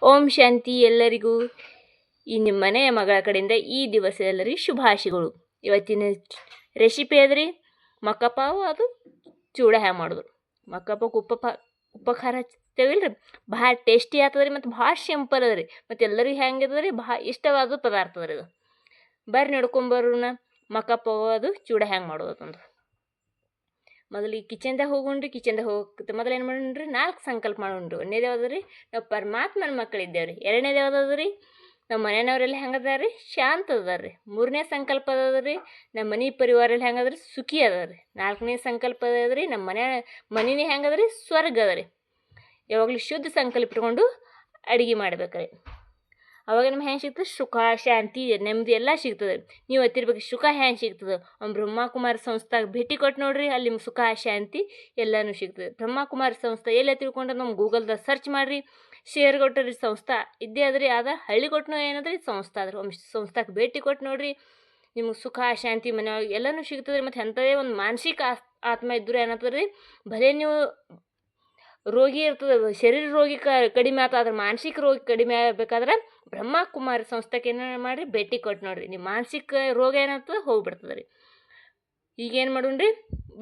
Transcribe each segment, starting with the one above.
ಓಂ ಶಾಂತಿ. ಎಲ್ಲರಿಗೂ ಈ ನಿಮ್ಮ ಮನೆಯ ಮಗಳ ಕಡೆಯಿಂದ ಈ ದಿವಸ ಎಲ್ಲರಿಗೂ ಶುಭಾಶಯಗಳು. ಇವತ್ತಿನ ರೆಸಿಪಿ ಅದ್ರಿ ಮಕ್ಕಪಾವು, ಅದು ಚೂಡ ಹ್ಯಾಂಗೆ ಮಾಡಿದ್ರು. ಮಕ್ಕಪ್ಪಕ್ಕೆ ಉಪ್ಪ ಖಾರ ಹಚ್ತೇವಿಲ್ರಿ, ಭಾಳ ಟೇಸ್ಟಿ ಆಗ್ತದ್ರಿ ಮತ್ತು ಭಾಳ ಸಿಂಪಲ್ ಅದ ರೀ. ಮತ್ತು ಎಲ್ಲರಿಗೂ ಹೆಂಗೆ ರೀ ಭಾಳ ಇಷ್ಟವಾದ ಪದಾರ್ಥ ಅದ ರೀ. ಇದು ಬರ್ರಿ ನೋಡ್ಕೊಂಬರೋಣ ಮಕ್ಕಪಾವು ಅದು ಚೂಡ ಹ್ಯಾಂಗೆ ಮಾಡೋದು ಅಂತಂದು. ಮೊದಲು ಈ ಕಿಚನ್ದಾಗ ಹೋಗೋಣ್ರಿ. ಕಿಚನ್ದಾಗ ಹೋಗ್ತದೆ ಮೊದಲು ಏನು ಮಾಡೋಣ್ರಿ, 4 ಸಂಕಲ್ಪ ಮಾಡೋಣ್ರಿ. ಒಂದನೇದು ಯಾವ್ದು ರೀ, ನಾವು ಪರಮಾತ್ಮನ ಮಕ್ಕಳಿದ್ದೇವೆ ರೀ. ಎರಡನೇದು ಯಾವ್ದು ರೀ, ನಮ್ಮ ಮನೆಯವ್ರೆಲ್ಲ ಹೆಂಗದಾರ ರೀ, ಶಾಂತ ಅದಾರ ರೀ. 3ನೇ ಸಂಕಲ್ಪ ಅದ ರೀ, ನಮ್ಮ ಮನೆ ಪರಿವಾರ ಎಲ್ಲ ಹೆಂಗದ ರೀ, ಸುಖಿ ಅದ ರೀ. 4ನೇ ಸಂಕಲ್ಪ ಅದ ರೀ, ನಮ್ಮ ಮನೆನೇ ಹೆಂಗದ ರೀ, ಸ್ವರ್ಗ ಅದ ರೀ. ಯಾವಾಗಲೂ ಶುದ್ಧ ಸಂಕಲ್ಪ ಇಟ್ಕೊಂಡು ಅಡುಗೆ ಮಾಡ್ಬೇಕ್ರಿ. ಅವಾಗ ನಮ್ಗೆ ಹೆಂಗೆ ಸಿಗ್ತದೆ, ಸುಖ, ಶಾಂತಿ, ನೆಮ್ಮದಿ ಎಲ್ಲ ಸಿಗ್ತದೆ. ನೀವು ಹತ್ತಿರ್ಬೇಕು ಸುಖ ಹೆಂಗೆ ಸಿಗ್ತದೆ, ಬ್ರಹ್ಮಕುಮಾರಿ ಸಂಸ್ಥಾಗೆ ಭೇಟಿ ಕೊಟ್ಟು ನೋಡ್ರಿ, ಅಲ್ಲಿ ನಿಮ್ಗೆ ಸುಖ ಶಾಂತಿ ಎಲ್ಲನೂ ಸಿಗ್ತದೆ. ಬ್ರಹ್ಮಕುಮಾರಿ ಸಂಸ್ಥೆ ಎಲ್ಲ ತಿಳ್ಕೊಂಡ್ರೆ ನಮ್ಮ ಗೂಗಲ್ದಾಗ ಸರ್ಚ್ ಮಾಡಿರಿ. ಶೇರ್ಗೊಟ್ಟರಿ ಸಂಸ್ಥಾ ಇದ್ದೇ ಅದ್ರಿ. ಆದ ಹಳ್ಳಿಗೊಟ್ಟನು ಏನದ್ರಿ ಸಂಸ್ಥೆ ಆದ್ರೆ ಸಂಸ್ಥಾಕ್ಕೆ ಭೇಟಿ ಕೊಟ್ಟು ನೋಡ್ರಿ, ನಿಮ್ಗೆ ಸುಖ ಶಾಂತಿ ಮನೆಯೊಳಗೆ ಎಲ್ಲನೂ ಸಿಗ್ತದೆ. ಮತ್ತು ಅಂಥದ್ದೇ ಒಂದು ಮಾನಸಿಕ ಆತ್ಮ ಇದ್ದರೂ ಏನಂತದ ರೀ, ಭಲೇ ನೀವು ರೋಗಿ ಇರ್ತದೆ, ಶರೀರ ರೋಗಿ ಕಡಿಮೆ ಆದ್ರೆ ಮಾನಸಿಕ ರೋಗಿ ಕಡಿಮೆ ಆಗಬೇಕಾದ್ರೆ ಬ್ರಹ್ಮಕುಮಾರಿ ಸಂಸ್ಥೆಗೆ ಏನು ಮಾಡಿರಿ, ಭೇಟಿ ಕೊಟ್ಟು ನೋಡಿರಿ, ನಿಮ್ಮ ಮಾನಸಿಕ ರೋಗ ಏನಾಗ್ತದೆ ಹೋಗ್ಬಿಡ್ತದೆ ರೀ. ಈಗೇನು ಮಾಡೋಣ್ರಿ,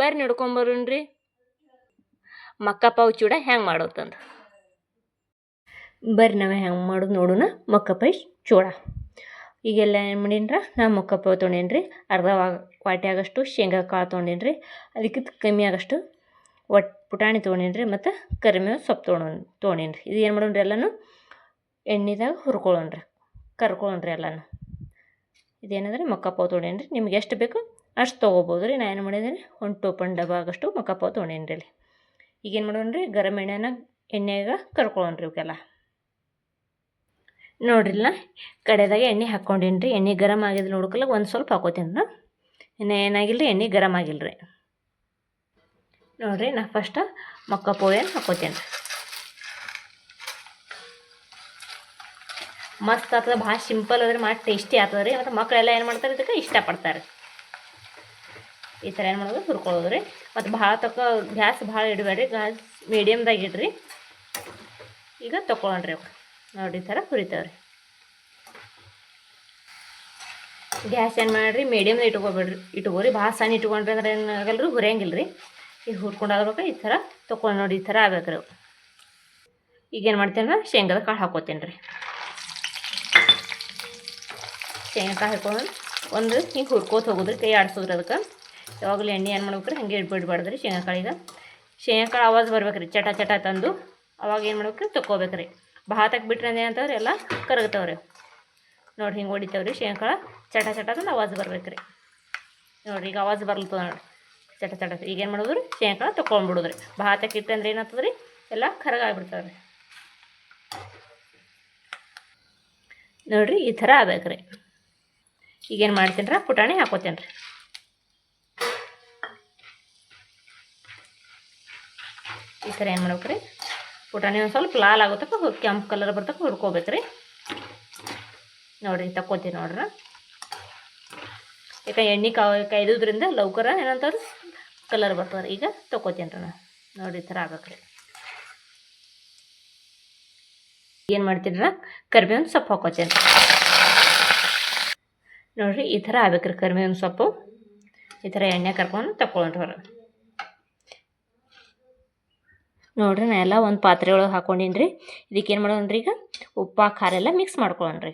ಬರ್ರಿ ನೋಡ್ಕೊಂಬರೋಣ್ರಿ ಮಕ್ಕಪಾವು ಚೂಡ ಹೆಂಗೆ ಮಾಡೋದಂತ. ಬರ್ರಿ ನಾವು ಹೆಂಗೆ ಮಾಡೋದು ನೋಡೋಣ. ಮಕ್ಕಪಾಯಿ ಚೂಡ ಈಗೆಲ್ಲ ಏನು ಮಾಡೀನ್ರ, ನಾ ಮಕ್ಕಪಾವು ತೊಗೊಂಡೇನಿ ರೀ. ಅರ್ಧ ವಾಟಿ ಆಗಷ್ಟು ಶೇಂಗಾ ಕಾಳು ತೊಗೊಂಡೇನಿ ರೀ. ಅದಕ್ಕಿಂತ ಕಮ್ಮಿ ಆಗಷ್ಟು ಪುಟಾಣಿ ತೊಗೊಂಡೇನಿ ರೀ. ಮತ್ತು ಕರಿಬೇವು ಸೊಪ್ಪು ತೊಗೊಂಡೇನಿ ರೀ. ಇದು ಏನು ಮಾಡೋಣ್ರಿ, ಎಲ್ಲನೂ ಎಣ್ಣೆದಾಗ ಹುರ್ಕೊಳ್ಳೋಣ್ರಿ, ಕರ್ಕೊಳ್ಳೋಣ್ರಿ ಎಲ್ಲನೂ. ಇದೇನಂದ್ರೆ ಮಕ್ಕಪಾವು ತೊಗೊಂಡೇನಿ ರೀ. ನಿಮ್ಗೆ ಎಷ್ಟು ಬೇಕು ಅಷ್ಟು ತೊಗೋಬೋದು ರೀ. ನಾ ಏನು ಮಾಡಿದ್ದೀನಿ, ಒಂದು ಟೋಪನ್ ಡಬ್ಬ ಆಗಷ್ಟು ಮಕ್ಕಪಾವು ತೊಗೊಂಡೇನಿ ರೀ. ಅಲ್ಲಿ ಈಗೇನು ಮಾಡೋಣ್ರಿ, ಗರಂ ಎಣ್ಣೆಯಾಗ ಕರ್ಕೊಳ್ಳೋಣ್ರಿ ಇವಕ್ಕೆಲ್ಲ. ನೋಡ್ರಿಲ್ಲ ಕಡೆದಾಗ ಎಣ್ಣೆ ಹಾಕ್ಕೊಂಡೇನಿ ರೀ. ಎಣ್ಣೆ ಗರಂ ಆಗಿದ್ದು ನೋಡ್ಕಲ್ಲ ಒಂದು ಸ್ವಲ್ಪ ಹಾಕೋತೀನಿ ರೀ. ಇನ್ನು ಏನಾಗಿಲ್ಲ ರೀ, ಎಣ್ಣೆ ಗರಂ ಆಗಿಲ್ಲ ರೀ. ನೋಡಿರಿ, ನಾ ಫಸ್ಟ್ ಮಕ್ಕಪಾವು ಏನು ಹಾಕೋತೀನಿ ರೀ. ಮಸ್ತ್ ಆಗ್ತದೆ, ಭಾಳ ಸಿಂಪಲ್ ಅದ್ರಿ, ಮಾಡಿ ಟೇಸ್ಟಿ ಆಗ್ತದೆ ರೀ. ಮತ್ತು ಮಕ್ಕಳೆಲ್ಲ ಏನು ಮಾಡ್ತಾರೆ, ಇದಕ್ಕೆ ಇಷ್ಟಪಡ್ತಾರೆ. ಈ ಥರ ಏನು ಮಾಡೋದು, ಹುರ್ಕೊಳ್ಳೋದು ರೀ. ಮತ್ತು ಭಾಳ ಗ್ಯಾಸ್ ಭಾಳ ಇಡಬೇಡ್ರಿ, ಗ್ಯಾಸ್ ಮೀಡಿಯಮ್ದಾಗ ಇಡ್ರಿ. ಈಗ ತೊಗೊಳೋಣ್ರಿ ಅವು ನೋಡಿ, ಈ ಥರ ಹುರಿತಾವ್ರಿ. ಗ್ಯಾಸ್ ಏನು ಮಾಡಿರಿ, ಮೀಡಿಯಮ್ದಾಗ ಇಟ್ಕೋರಿ. ಭಾಳ ಸಣ್ಣ ಇಟ್ಕೊಂಡ್ರಿ ಅಂದ್ರೆ ಏನಾಗಲ್ಲ ರೀ, ಹುರಿಯಂಗಿಲ್ಲ ರೀ. ಈಗ ಹುರ್ಕೊಂಡಾಗ್ಬೇಕು, ಈ ಥರ ತೊಗೊಂಡು ನೋಡಿ, ಈ ಥರ ಆಗ್ಬೇಕು ರೀ. ಈಗೇನು ಮಾಡ್ತೀನಿ ರೀ, ಶೇಂಗಾದ ಕಾಳು ಹಾಕೋತೀನಿ ರೀ. ಶೇಂಗಾ ಕಾಳು ಹಾಕೊಂಡು ಒಂದು ಹಿಂಗೆ ಹುರ್ಕೋತ ಹೋಗೋದ್ರಿ, ಕೈ ಆಡಿಸೋದ್ರಿ. ಅದಕ್ಕೆ ಯಾವಾಗಲೂ ಎಣ್ಣೆ ಏನು ಮಾಡ್ಬೇಕ್ರಿ, ಹಾಗೆ ಬಿಡ್ಬಾರ್ದು ರೀ. ಶೇಂಗಾ ಕಾಳಿಗೆ ಆವಾಜ್ ಬರ್ಬೇಕು ರೀ, ಚಟ ಚಟ ತಂದು. ಅವಾಗ ಏನು ಮಾಡ್ಬೇಕ್ರಿ, ತೊಗೋಬೇಕ್ರಿ. ಭಾಳ ಬಿಟ್ರೆ ಅಂದ್ರೆ ಏನಂತವ್ರಿ, ಎಲ್ಲ ಕರಗ್ತಾವ್ರಿ. ನೋಡಿ ಹಿಂಗೆ ಹೊಡಿತಾವ್ರಿ ಶೇಂಗಾ ಚಟ ಚಟ ತಂದು ಆವಾಜ್ ಬರ್ಬೇಕು ರೀ. ನೋಡಿರಿ, ಈಗ ಆವಾಜ್ ಬರ್ಲತ್ತದ ನೋಡಿರಿ, ಚಟ ಚಟ. ಈಗೇನು ಮಾಡೋದು ರೀ, ಶೇಂಗಾ ತೊಗೊಂಡ್ಬಿಡೋದು ರೀ. ಭಾಳ ಇಟ್ಟೆ ಅಂದ್ರೆ ಏನಾಗ್ತದೆ ರೀ, ಎಲ್ಲ ಕರಗಾಗ್ಬಿಡ್ತಾವೆ ರೀ. ನೋಡಿರಿ, ಈ ಥರ ಆಗ್ಬೇಕು ರೀ. ಈಗೇನು ಮಾಡ್ತೀನಿ ರೀ, ಪುಟಾಣಿ ಹಾಕೋತೀನಿ ರೀ. ಈ ಥರ ಏನು ಮಾಡ್ಬೇಕು ರೀ, ಪುಟಾಣಿ ಒಂದು ಸ್ವಲ್ಪ ಲಾಲ್ ಆಗೋತಕ್ಕ ಕೆಂಪು ಕಲರ್ ಬರ್ತಕ್ಕ ಹುರ್ಕೋಬೇಕು ರೀ. ನೋಡಿರಿ, ತಕ್ಕೋತೀನಿ ನೋಡ್ರಿ. ಯಾಕೆ ಎಣ್ಣೆ ಕಾಯ್ದುದ್ರಿಂದ ಲೌಕರ ಏನಂತಾರೆ ಕಲರ್ ಬರ್ತದೆ. ಈಗ ತೊಗೋತೀನಿ ರೀ ನಾನು. ನೋಡಿ, ಈ ಥರ ಆಗ್ಬೇಕು ರೀ. ಏನು ಮಾಡ್ತೀನಿ ರೀ, ಕರಿಬೇವಿನ ಸೊಪ್ಪು ಹಾಕೋತೀನಿ ರೀ. ನೋಡಿರಿ, ಈ ಥರ ಆಗ್ಬೇಕು ರೀ. ಕರಿಬೇವಿನ ಸೊಪ್ಪು ಈ ಥರ ಎಣ್ಣೆ ಕರ್ಕೊಂಡು ತಗೊಳ್ರಿ ಹೊರ. ನೋಡಿರಿ, ನಾ ಎಲ್ಲ ಒಂದು ಪಾತ್ರೆ ಒಳಗೆ ಹಾಕ್ಕೊಂಡೀನಿ ರೀ. ಇದಕ್ಕೆ ಏನು ಮಾಡೋಣ್ರಿ, ಈಗ ಉಪ್ಪು ಖಾರ ಎಲ್ಲ ಮಿಕ್ಸ್ ಮಾಡ್ಕೊಳ್ಳೋಣ್ರಿ.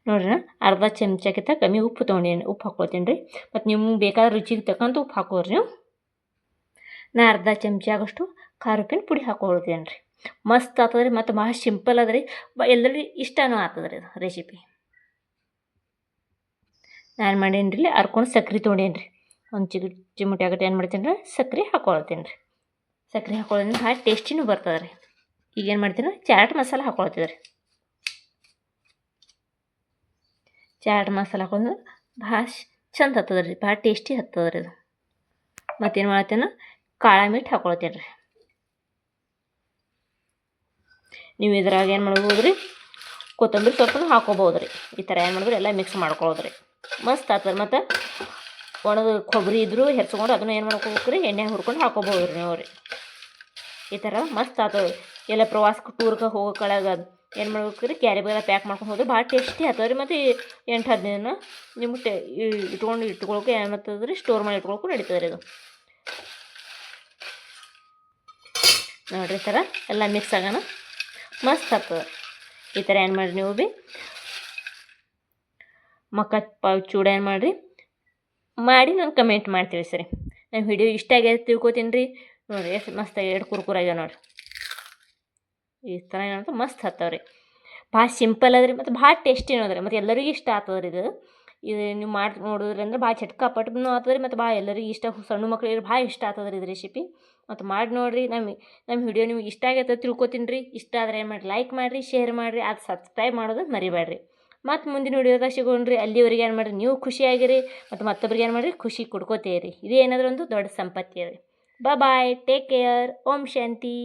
ನೋಡಿರಿ, ನಾ ಅರ್ಧ ಚಮಚಕ್ಕಿಂತ ಕಮ್ಮಿ ಉಪ್ಪು ತೊಗೊಂಡೀನಿ, ಉಪ್ಪು ಹಾಕ್ಕೊಳ್ತೀನಿ ರೀ. ಮತ್ತು ನಿಮ್ಗೆ ಬೇಕಾದ ರುಚಿಗೆ ತಕ್ಕಂತ ಉಪ್ಪು ಹಾಕೋರಿ ನೀವು. ನಾ ಅರ್ಧ ಚಮಚ ಆಗೋಷ್ಟು ಖಾರ ಉಪ್ಪಿನ ಪುಡಿ ಹಾಕ್ಕೊಳ್ತೀನಿ ರೀ. ಮಸ್ತ್ ಆಗ್ತದೆ ರೀ, ಮತ್ತು ಭಾಳ ಸಿಂಪಲ್ ಅದ ರೀ, ಎಲ್ಲರಿಗೂ ಇಷ್ಟನೂ ಆಗ್ತದೆ ರೀ ಇದು ರೆಸಿಪಿ. ನಾನು ಮಾಡೀನಿ ರೀ, ಅರ್ಕೊಂಡು ಸಕ್ರೆ ತೊಗೊಂಡೇನಿ ರೀ. ಒಂದು ಚಿಮುಟಿ ಆಗಟ್ಟು ಏನು ಮಾಡ್ತೀನಿ ರೀ, ಸಕ್ರೆ ಹಾಕ್ಕೊಳ್ತೀನಿ ರೀ. ಸಕ್ರೆ ಹಾಕೊಳ್ಳೋದ್ರಿಂದ ಭಾಳ ಟೇಸ್ಟಿನೂ ಬರ್ತದೆ ರೀ. ಈಗೇನು ಮಾಡ್ತೀನಿ ರೀ, ಚಾಟ್ ಮಸಾಲ ಹಾಕ್ಕೊಳ್ತೀವಿ ರೀ. ಚಾಟ್ ಮಸಾಲ ಹಾಕೊಂಡು ಭಾಳ ಚಂದ ಹತ್ತದ ರೀ, ಭಾಳ ಟೇಸ್ಟಿ ಹತ್ತದ ರೀ ಇದು. ಮತ್ತೇನು ಮಾಡ್ತೇನೆ, ಕಾಳ ಮೆಣಸು ಹಾಕ್ಕೊಳ್ತೀನಿ ರೀ. ನೀವು ಇದ್ರಾಗ ಏನು ಮಾಡ್ಬೋದು ರೀ, ಕೊತ್ತಂಬರಿ ಸೊಪ್ಪನ್ನು ಹಾಕ್ಕೋಬೋದು ರೀ. ಈ ಥರ ಏನು ಮಾಡಿದ್ರೆ ಎಲ್ಲ ಮಿಕ್ಸ್ ಮಾಡ್ಕೊಳ್ಳೋದು ರೀ, ಮಸ್ತ್ ಆಗ್ತದೆ. ಮತ್ತು ಒಣದ ಕೊಬ್ಬರಿ ಇದ್ದರೂ ಹೆಚ್ಕೊಂಡು ಅದನ್ನು ಏನು ಮಾಡ್ಕೋಬೇಕು ರೀ, ಎಣ್ಣೆ ಹುರ್ಕೊಂಡು ಹಾಕ್ಕೋಬೋದು ರೀ ನೀವು ರೀ. ಈ ಥರ ಮಸ್ತ್ ಆಗ್ತದೆ. ಎಲ್ಲ ಪ್ರವಾಸಕ್ಕೆ ಟೂರ್ಗೆ ಹೋಗೋಕ್ಕೊಳಗೆ ಅದು ಏನು ಮಾಡ್ಬೇಕ್ರಿ ಕ್ಯಾರಿ ಬ್ಯಾಗ ಪ್ಯಾಕ್ ಮಾಡ್ಕೊಂಡು ಹೋದ್ರೆ ಭಾಳ ಟೇಸ್ಟಿ ಆಗ್ತದೆ ರೀ. ಮತ್ತು 8-10 ದಿನ ನಿಮ್ಗೆ ಇಟ್ಕೊಳಕ್ಕೆ ಏನಾಗ್ತದೆ ರೀ, ಸ್ಟೋರ್ ಮಾಡಿ ಇಟ್ಕೊಳಕ್ಕೂ ನಡೀತದೆ ರೀ. ಇದು ನೋಡಿರಿ ಈ ಥರ ಎಲ್ಲ ಮಿಕ್ಸ್ ಆಗೋಣ, ಮಸ್ತ್ ಆಗ್ತದೆ. ಈ ಥರ ಏನು ಮಾಡಿರಿ ನೀವು ಭೀ ಮಕ್ಕ ಪಾವ್ ಚೂಡ ಏನು ಮಾಡಿರಿ ಮಾಡಿ ನಾನು ಕಮೆಂಟ್ ಮಾಡ್ತೀವಿ ಸರಿ. ನನ್ನ ವಿಡಿಯೋ ಇಷ್ಟ ಆಗ್ಯದ ತಿಳ್ಕೊತೀನಿ ರೀ. ನೋಡಿರಿ ಎಷ್ಟು ಮಸ್ತ್ ಆಗ್ಯಾವ, ಕುರ್ಕುರ್ ಆಗ್ಯಾವ ನೋಡಿರಿ. ಈ ಥರ ಏನಂತ ಮಸ್ತ್ ಹತ್ತವ್ರಿ. ಭಾಳ ಸಿಂಪಲ್ ಅದ ರೀ ಮತ್ತು ಭಾಳ ಟೇಸ್ಟಿ ಅನ್ನೋದ್ರಿ. ಮತ್ತು ಎಲ್ಲರಿಗೂ ಇಷ್ಟ ಆಗ್ತದೆ ರೀ. ಇದು ನೀವು ಮಾಡಿ ನೋಡಿದ್ರಿ ಅಂದ್ರೆ ಭಾಳ ಚಟ್ಕಾಪಟ್ನೂ ಆಗ್ತದೆ ರೀ. ಮತ್ತು ಭಾಳ ಎಲ್ಲರಿಗೂ ಇಷ್ಟ, ಸಣ್ಣ ಮಕ್ಳಿಗೆ ಭಾಳ ಇಷ್ಟ ಆಗ್ತದೆ ರೀ ಇದು ರೆಸಿಪಿ. ಮತ್ತು ಮಾಡಿ ನೋಡಿರಿ. ನಮ್ಮ ವಿಡಿಯೋ ನಿಮ್ಗೆ ಇಷ್ಟ ಆಗೈತೆ ತಿಳ್ಕೊತೀನಿ ರೀ. ಇಷ್ಟ ಆದರೆ ಏನು ಮಾಡಿರಿ, ಲೈಕ್ ಮಾಡಿರಿ, ಶೇರ್ ಮಾಡಿರಿ, ಅದು ಸಬ್ಸ್ಕ್ರೈಬ್ ಮಾಡೋದು ಮರಿಬೇಡ್ರಿ. ಮತ್ತು ಮುಂದಿನ ವಿಡಿಯೋದಾಗ ಸಿಗೋಣ್ರಿ. ಅಲ್ಲಿವರೆಗೆ ಏನು ಮಾಡಿರಿ, ನೀವು ಖುಷಿಯಾಗಿರಿ ಮತ್ತು ಮತ್ತೊಬ್ರಿಗೆ ಏನು ಮಾಡಿರಿ, ಖುಷಿ ಕೊಡ್ಕೋತೀರಿ. ಇದೇನಾದರೂ ಒಂದು ದೊಡ್ಡ ಸಂಪತ್ತಿ ರೀ. ಬಾಯ್, ಟೇಕ್ ಕೇರ್. ಓಂ ಶಾಂತಿ.